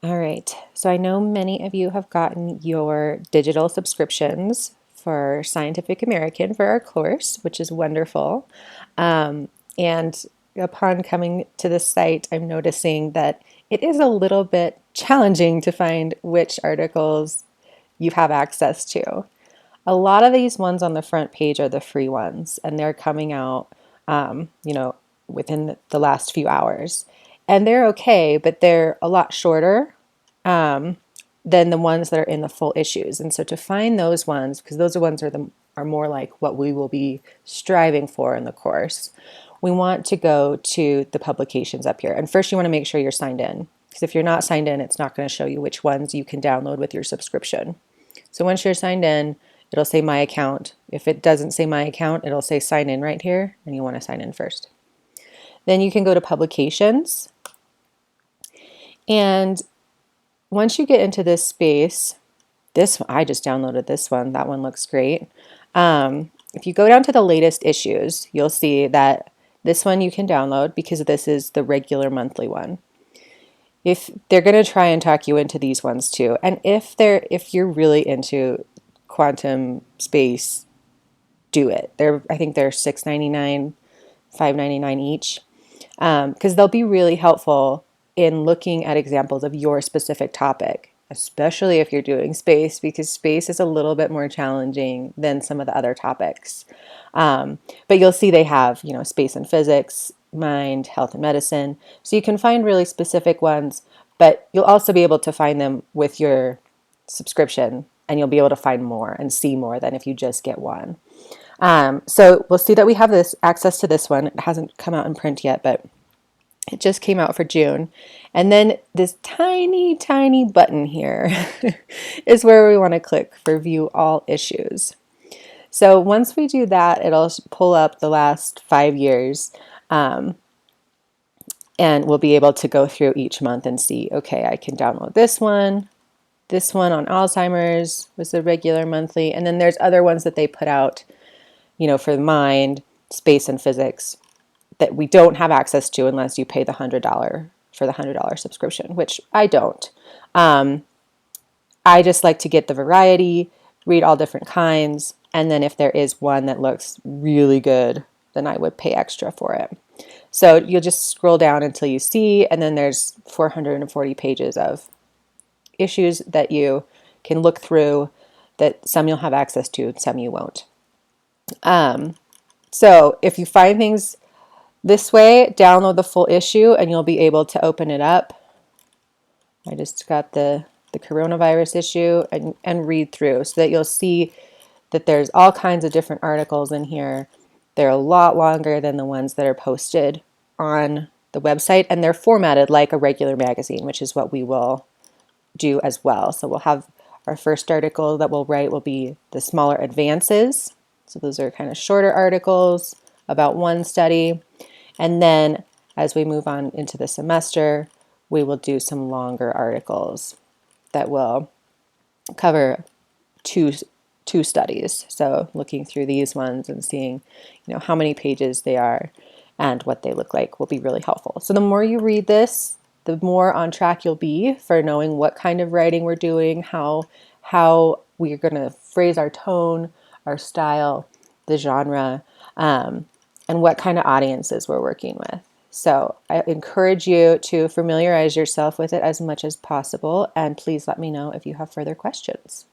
All right, so I know many of you have gotten your digital subscriptions for Scientific American for our course, which is wonderful. And upon coming to the site, I'm noticing that it is a little bit challenging to find which articles you have access to. A lot of these ones on the front page are the free ones, and they're coming out, within the last few hours. And they're okay, but they're a lot shorter than the ones that are in the full issues. And so to find those ones, because those ones are more like what we will be striving for in the course, we want to go to the publications up here. And first you want to make sure you're signed in, because if you're not signed in, it's not going to show you which ones you can download with your subscription. So once you're signed in, it'll say my account. If it doesn't say my account, it'll say sign in right here, and you want to sign in first. Then you can go to publications. And once you get into this space, I just downloaded this one. That one looks great. If you go down to the latest issues, you'll see that this one you can download because this is the regular monthly one. If they're going to try and talk you into these ones too, and if you're really into quantum space, do it. I think they're $6.99, $5.99 each, because they'll be really helpful in looking at examples of your specific topic, especially if you're doing space, because space is a little bit more challenging than some of the other topics. But you'll see they have, space and physics, mind, health and medicine. So you can find really specific ones, but you'll also be able to find them with your subscription, and you'll be able to find more and see more than if you just get one. So we'll see that we have this access to this one. It hasn't come out in print yet, but it just came out for June. And then this tiny, tiny button here is where we want to click for view all issues. So once we do that, it'll pull up the last 5 years, and we'll be able to go through each month and see, okay, I can download this one on Alzheimer's was the regular monthly, and then there's other ones that they put out, for the mind, space, and physics that we don't have access to unless you pay the $100 for the $100 subscription, which I don't. I just like to get the variety, read all different kinds, and then if there is one that looks really good, then I would pay extra for it. So you'll just scroll down until you see, and then there's 440 pages of issues that you can look through, that some you'll have access to, some you won't. So if you find things this way, download the full issue and you'll be able to open it up. I just got the coronavirus issue and read through so that you'll see that there's all kinds of different articles in here. They're a lot longer than the ones that are posted on the website, and they're formatted like a regular magazine, which is what we will do as well. So we'll have our first article that we'll write will be the smaller advances. So those are kind of shorter articles about one study. And then as we move on into the semester, we will do some longer articles that will cover two studies. So looking through these ones and seeing, how many pages they are and what they look like will be really helpful. So the more you read this, the more on track you'll be for knowing what kind of writing we're doing, how we're going to phrase our tone, our style, the genre, and what kind of audiences we're working with. So I encourage you to familiarize yourself with it as much as possible, and please let me know if you have further questions.